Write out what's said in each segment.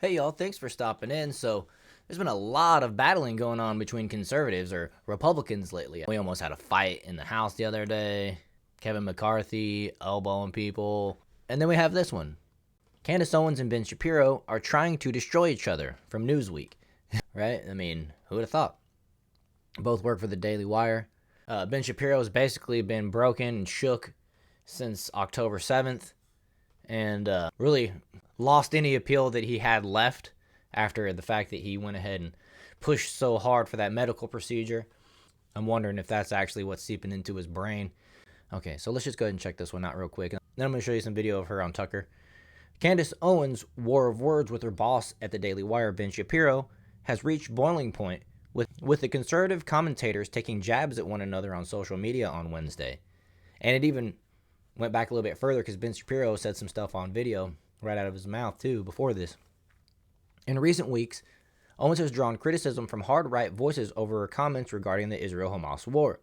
Hey y'all, thanks for stopping in. So, there's been a lot of battling going on between conservatives or Republicans lately. We almost had a fight in the House the other day. Kevin McCarthy elbowing people. And then we have this one. Candace Owens and Ben Shapiro are trying to destroy each other from Newsweek. Right? I mean, who would have thought? Both work for the Daily Wire. Ben Shapiro has basically been broken and shook since October 7th. And really lost any appeal that he had left after the fact that he went ahead and pushed so hard for that medical procedure. I'm wondering if that's actually what's seeping into his brain. Okay, so let's just go ahead and check this one out real quick. Then I'm going to show you some video of her on Tucker. Candace Owens' war of words with her boss at the Daily Wire, Ben Shapiro, has reached boiling point with the conservative commentators taking jabs at one another on social media on Wednesday. And it even went back a little bit further because Ben Shapiro said some stuff on video right out of his mouth too before this. In recent weeks, Owens has drawn criticism from hard-right voices over her comments regarding the Israel-Hamas war.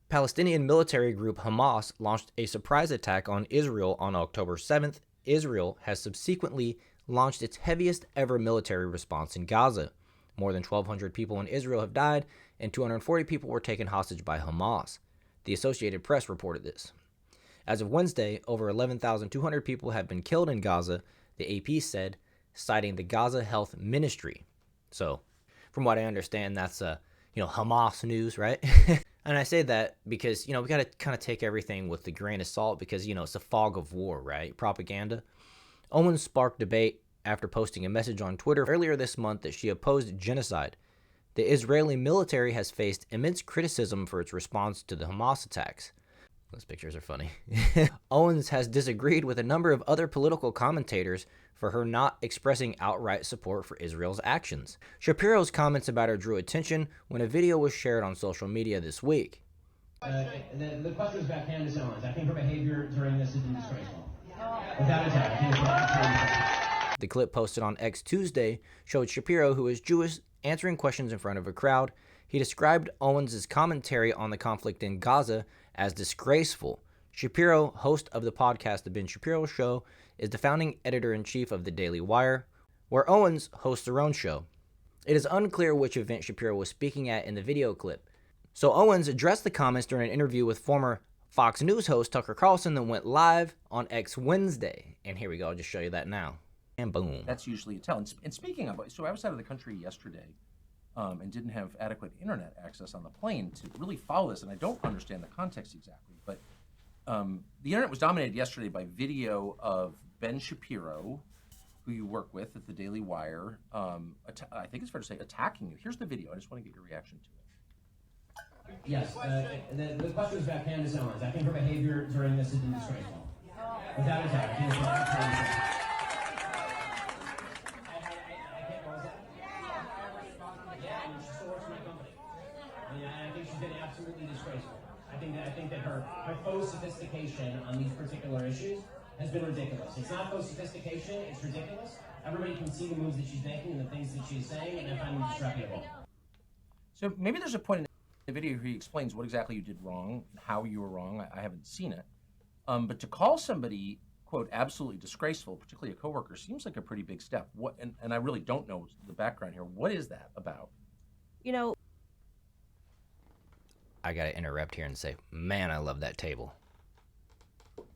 Palestinian military group Hamas launched a surprise attack on Israel on October 7th. Israel has subsequently launched its heaviest ever military response in Gaza. More than 1,200 people in Israel have died, and 240 people were taken hostage by Hamas. The Associated Press reported this. As of Wednesday, over 11,200 people have been killed in Gaza, the AP said, citing the Gaza Health Ministry. So, from what I understand, that's Hamas news, right? And I say that because, we got to kind of take everything with a grain of salt because, it's a fog of war, right? Propaganda. Owens sparked debate after posting a message on Twitter earlier this month that she opposed genocide. The Israeli military has faced immense criticism for its response to the Hamas attacks. Those pictures are funny. Owens has disagreed with a number of other political commentators for her not expressing outright support for Israel's actions. Shapiro's comments about her drew attention when a video was shared on social media this week. The question was about Candace Owens. I think her behavior during this has been disgraceful. Without a doubt, I think it's disgraceful. The clip posted on X Tuesday showed Shapiro, who is Jewish, answering questions in front of a crowd. He described Owens' commentary on the conflict in Gaza as disgraceful. Shapiro, host of the podcast The Ben Shapiro Show, is the founding editor-in-chief of the Daily Wire, where Owens hosts her own show. It is unclear which event Shapiro was speaking at in the video clip. So Owens addressed the comments during an interview with former Fox News host Tucker Carlson that went live on X Wednesday. And here we go, I'll just show you that now. And boom. That's usually a tell. And speaking of, so I was out of the country yesterday and didn't have adequate internet access on the plane to really follow this, and I don't understand the context exactly, but the internet was dominated yesterday by video of Ben Shapiro, who you work with at the Daily Wire, I think it's fair to say, attacking you. Here's the video. I just want to get your reaction to it. Yes, the question was about Candace Owens. I think her behavior during this has been disgraceful. Without a doubt, I think it's disgraceful. I think she's been absolutely disgraceful. I think that her faux sophistication on these particular issues has been ridiculous. It's not faux sophistication, it's ridiculous. Everybody can see the moves that she's making and the things that she's saying, and I find them disreputable. So maybe there's a point in the video where he explains what exactly you did wrong, how you were wrong. I haven't seen it. But to call somebody, quote, absolutely disgraceful, particularly a coworker, seems like a pretty big step. And I really don't know the background here. What is that about? I gotta interrupt here and say, man, I love that table.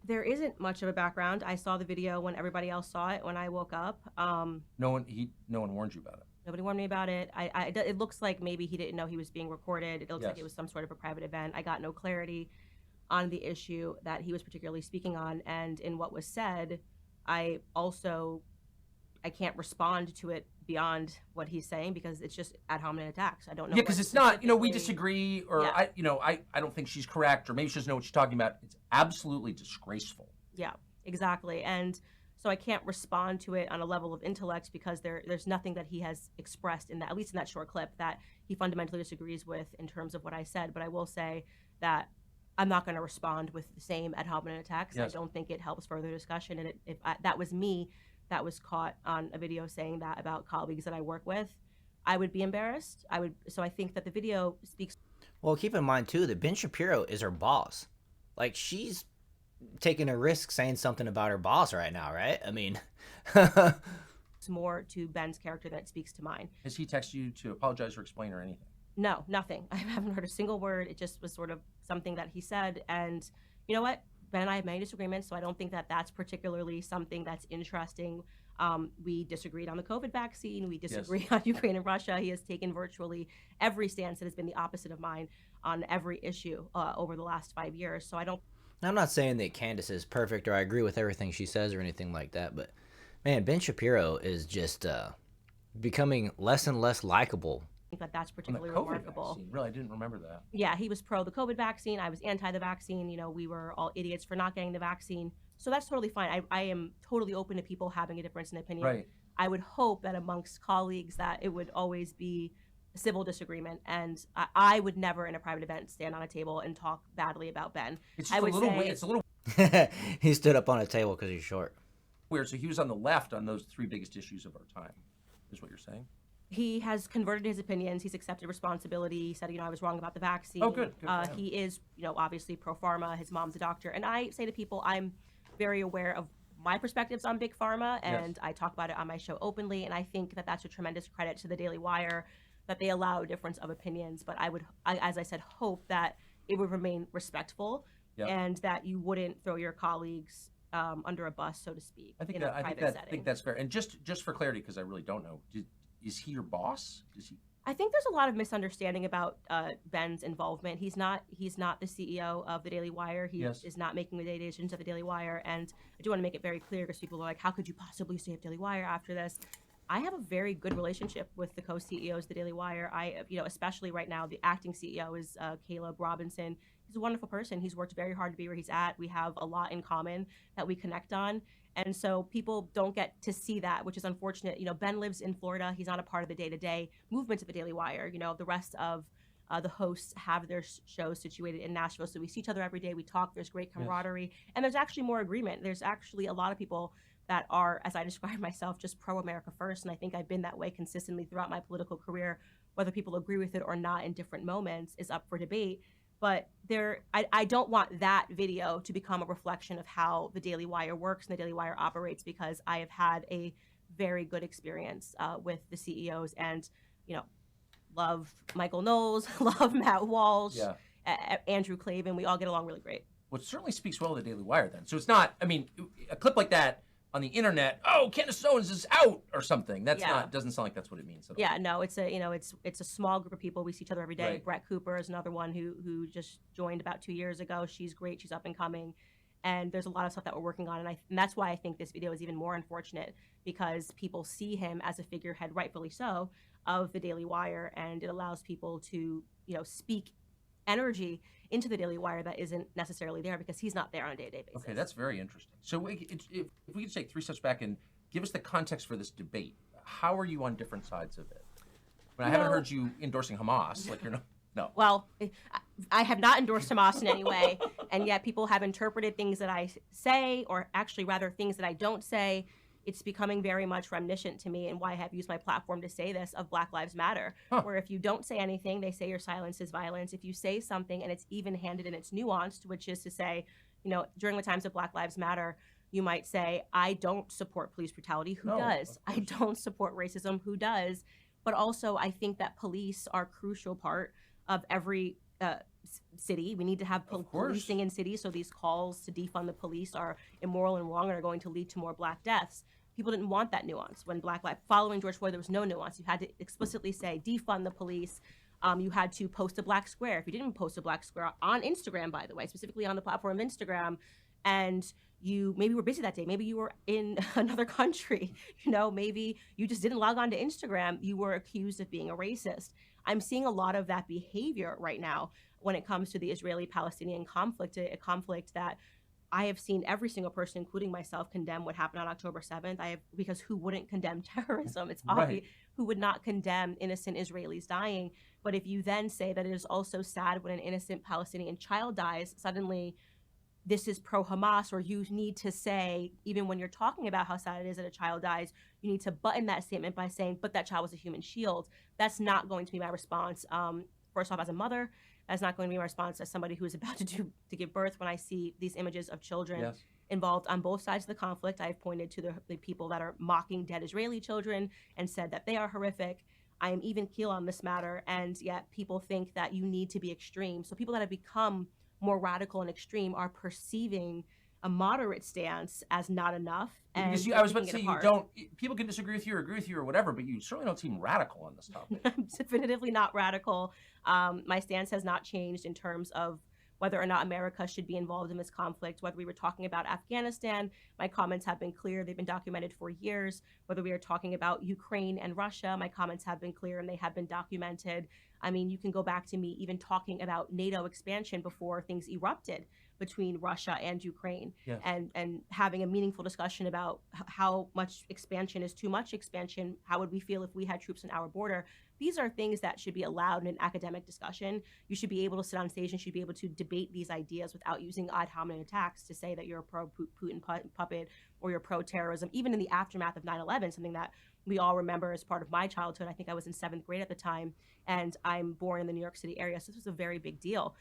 There isn't much of a background. I saw the video when everybody else saw it when I woke up. No one warned you about it. Nobody warned me about it. It looks like maybe he didn't know he was being recorded. It looks Yes. like it was some sort of a private event. I got no clarity on the issue that he was particularly speaking on, and in what was said, I can't respond to it beyond what he's saying because it's just ad hominem attacks. I don't know. Yeah, because it's not, we specifically- disagree, or Yeah. I don't think she's correct, or maybe she doesn't know what she's talking about. It's absolutely disgraceful. Yeah, exactly. And so I can't respond to it on a level of intellect because there's nothing that he has expressed in that, at least in that short clip, that he fundamentally disagrees with in terms of what I said. But I will say that I'm not going to respond with the same ad hominem attacks. Yes. I don't think it helps further discussion. And if that was me that was caught on a video saying that about colleagues that I work with, I would be embarrassed. So I think that the video speaks. Well, keep in mind, too, that Ben Shapiro is her boss. Like, she's taking a risk saying something about her boss right now, right? I mean, speaks more to Ben's character than it speaks to mine. Has he texted you to apologize or explain or anything? No, nothing. I haven't heard a single word. It just was sort of something that he said. And you know what? Ben and I have many disagreements, so I don't think that that's particularly something that's interesting. We disagreed on the COVID vaccine. We disagree on Ukraine and Russia. He has taken virtually every stance that has been the opposite of mine on every issue over the last 5 years. So I don't. I'm not saying that Candace is perfect or I agree with everything she says or anything like that, but man, Ben Shapiro is just becoming less and less likable. Think that that's On the particularly COVID remarkable. vaccine. Really, I didn't remember that. Yeah, he was pro the COVID vaccine. I was anti the vaccine. You know, we were all idiots for not getting the vaccine. So that's totally fine. I am totally open to people having a difference in opinion. Right. I would hope that amongst colleagues that it would always be a civil disagreement. And I would never in a private event stand on a table and talk badly about Ben. It's I just a would little say- weird. It's a little He stood up on a table because he's short. weird. So he was on the left on those three biggest issues of our time, is what you're saying? He has converted his opinions. He's accepted responsibility. He said, you know, I was wrong about the vaccine. Oh, good. Good for him. He is, you know, obviously pro pharma. His mom's a doctor. And I say to people, I'm very aware of my perspectives on big pharma, and I talk about it on my show openly. And I think that that's a tremendous credit to the Daily Wire that they allow a difference of opinions. But I would, as I said, hope that it would remain respectful and that you wouldn't throw your colleagues under a bus, so to speak, in a private setting. I think that's fair. And just for clarity, because I really don't know, is he your boss? Is he? I think there's a lot of misunderstanding about Ben's involvement. He's not the CEO of the Daily Wire. He is not making the day-to-day decisions of the Daily Wire. And I do want to make it very clear because people are like, how could you possibly stay at Daily Wire after this? I have a very good relationship with the co-CEOs of the Daily Wire. Especially right now, the acting CEO is Caleb Robinson. He's a wonderful person. He's worked very hard to be where he's at. We have a lot in common that we connect on. And so people don't get to see that, which is unfortunate. You know, Ben lives in Florida. He's not a part of the day-to-day movement of the Daily Wire. You know, the rest of the hosts have their shows situated in Nashville. So we see each other every day. We talk. There's great camaraderie. And there's actually more agreement. There's actually a lot of people that are, as I describe myself, just pro-America first. And I think I've been that way consistently throughout my political career. Whether people agree with it or not in different moments is up for debate. But I don't want that video to become a reflection of how the Daily Wire works and the Daily Wire operates, because I have had a very good experience with the CEOs and, you know, love Michael Knowles, love Matt Walsh, Andrew Klavan. We all get along really great. Well, it certainly speaks well of the Daily Wire then. So it's not, I mean, a clip like that on the internet, oh, Candace Owens is out or something. That's not, doesn't sound like that's what it means at all. Yeah, no, it's a small group of people. We see each other every day. Right. Brett Cooper is another one who just joined about 2 years ago. She's great. She's up and coming. And there's a lot of stuff that we're working on. And that's why I think this video is even more unfortunate, because people see him as a figurehead, rightfully so, of the Daily Wire. And it allows people to, you know, speak energy into the Daily Wire that isn't necessarily there because he's not there on a day-to-day basis. Okay, that's very interesting. So if we could take 3 steps back and give us the context for this debate, how are you on different sides of it? I mean, I haven't heard you endorsing Hamas, like you're not. No. Well, I have not endorsed Hamas in any way, and yet people have interpreted things that I say, or actually rather things that I don't say. It's becoming very much reminiscent to me, and why I have used my platform to say this, of Black Lives Matter, where if you don't say anything, they say your silence is violence. If you say something and it's even-handed and it's nuanced, which is to say, you know, during the times of Black Lives Matter, you might say, I don't support police brutality. Who does? I don't support racism. Who does? But also, I think that police are a crucial part of every city. We need to have policing in cities, so these calls to defund the police are immoral and wrong and are going to lead to more Black deaths. People didn't want that nuance. When Black Lives, following George Floyd, there was no nuance. You had to explicitly say defund the police. You had to post a black square. If you didn't post a black square on Instagram, by the way, specifically on the platform of Instagram, and you maybe were busy that day, maybe you were in another country, you know, maybe you just didn't log on to Instagram, you were accused of being a racist. I'm seeing a lot of that behavior right now when it comes to the Israeli-Palestinian conflict, a conflict that I have seen every single person, including myself, condemn what happened on October 7th. Because who wouldn't condemn terrorism? It's obvious. Who would not condemn innocent Israelis dying? But if you then say that it is also sad when an innocent Palestinian child dies, suddenly this is pro-Hamas, or you need to say, even when you're talking about how sad it is that a child dies, you need to button that statement by saying, but that child was a human shield. That's not going to be my response. First off, as a mother, that's not going to be my response as somebody who is about to give birth when I see these images of children. involved on both sides of the conflict. I've pointed to the people that are mocking dead Israeli children and said that they are horrific. I am even keel on this matter, and yet people think that you need to be extreme. So people that have become more radical and extreme are perceiving a moderate stance as not enough. And Because I was about to picking say, it you apart. don't, people can disagree with you or agree with you or whatever, but you certainly don't seem radical on this topic. I'm definitively not radical. My stance has not changed in terms of whether or not America should be involved in this conflict. Whether we were talking about Afghanistan, my comments have been clear. They've been documented for years. Whether we are talking about Ukraine and Russia, my comments have been clear and they have been documented. I mean, you can go back to me even talking about NATO expansion before things erupted between Russia and Ukraine, Yes. and having a meaningful discussion about how much expansion is too much expansion. How would we feel if we had troops on our border? These are things that should be allowed in an academic discussion. You should be able to sit on stage and should be able to debate these ideas without using ad hominem attacks to say that you're a pro-Putin puppet or you're pro-terrorism. Even in the aftermath of 9/11, something that we all remember as part of my childhood. I think I was in 7th grade at the time, and I'm born in the New York City area, so this was a very big deal.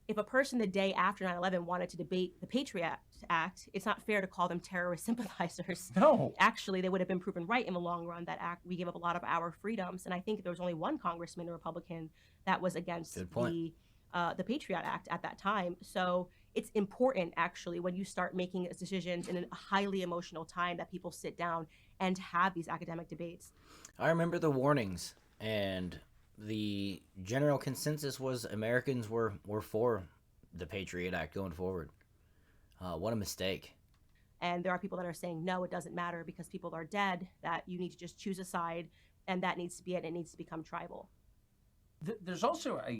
If a person the day after 9/11 wanted to debate the Patriot Act, it's not fair to call them terrorist sympathizers. No. Actually, they would have been proven right in the long run. That act, we gave up a lot of our freedoms, and I think there was only one congressman, a Republican, that was against Good point. the Patriot Act at that time. So it's important, actually, when you start making decisions in a highly emotional time, that people sit down and have these academic debates. I remember the warnings, and the general consensus was Americans were for the Patriot Act going forward. What a mistake. And there are people that are saying, no, it doesn't matter because people are dead, that you need to just choose a side, and that needs to be it. It needs to become tribal. There's also I'm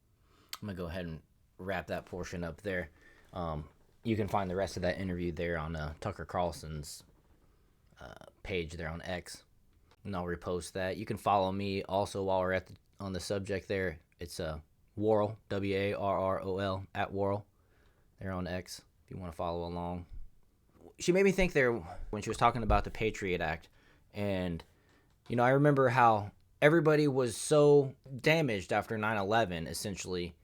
going to go ahead and wrap that portion up there. You can find the rest of that interview there on Tucker Carlson's page there on X, and I'll repost that. You can follow me also while we're on the subject there. It's Worrell, Warrol, at Worrell, there on X, if you want to follow along. She made me think there when she was talking about the Patriot Act, and I remember how everybody was so damaged after 9/11. Essentially,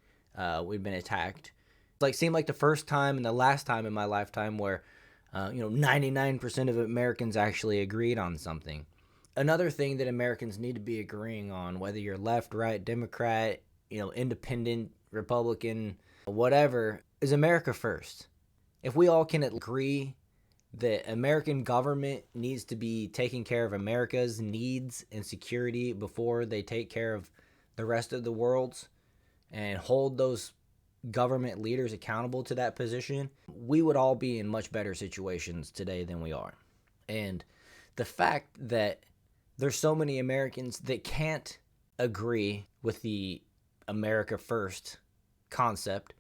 we'd been attacked. Seemed like the first time and the last time in my lifetime where 99% of Americans actually agreed on something. Another thing that Americans need to be agreeing on, whether you're left, right, Democrat, independent, Republican, whatever, is America first. If we all can agree that American government needs to be taking care of America's needs and security before they take care of the rest of the world's, and hold those government leaders accountable to that position, we would all be in much better situations today than we are. And the fact that there's so many Americans that can't agree with the America First concept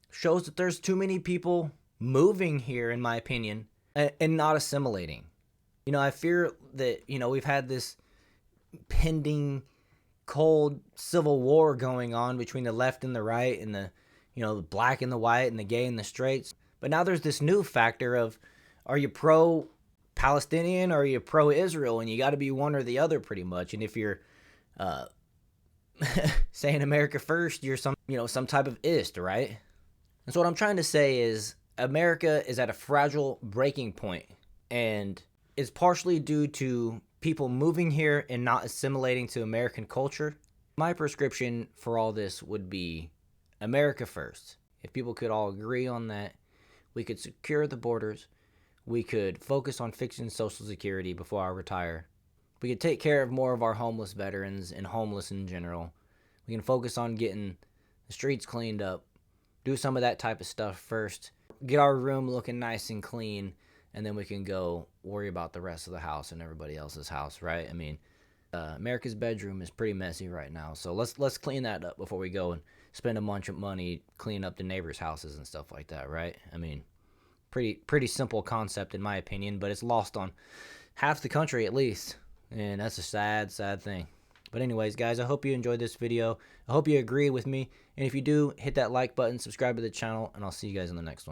shows that there's too many people moving here, in my opinion, and not assimilating. I fear that, we've had this pending cold civil war going on between the left and the right, and the black and the white, and the gay and the straights. But now there's this new factor of, are you pro-Palestinian or are you pro-Israel? And you got to be one or the other pretty much. And if you're saying America first, you're some type of ist, right? And so what I'm trying to say is America is at a fragile breaking point, and it's partially due to people moving here and not assimilating to American culture. My prescription for all this would be America first. If people could all agree on that, we could secure the borders. We could focus on fixing Social Security before I retire. We could take care of more of our homeless veterans and homeless in general. We can focus on getting the streets cleaned up. Do some of that type of stuff first. Get our room looking nice and clean, and then we can go worry about the rest of the house and everybody else's house, right? I mean, America's bedroom is pretty messy right now, so let's clean that up before we go and spend a bunch of money cleaning up the neighbors' houses and stuff like that, right? I mean, pretty simple concept in my opinion, but it's lost on half the country at least, and that's a sad thing. But anyways, guys, I hope you enjoyed this video. I hope you agree with me, and if you do, hit that like button, subscribe to the channel, and I'll see you guys in the next one.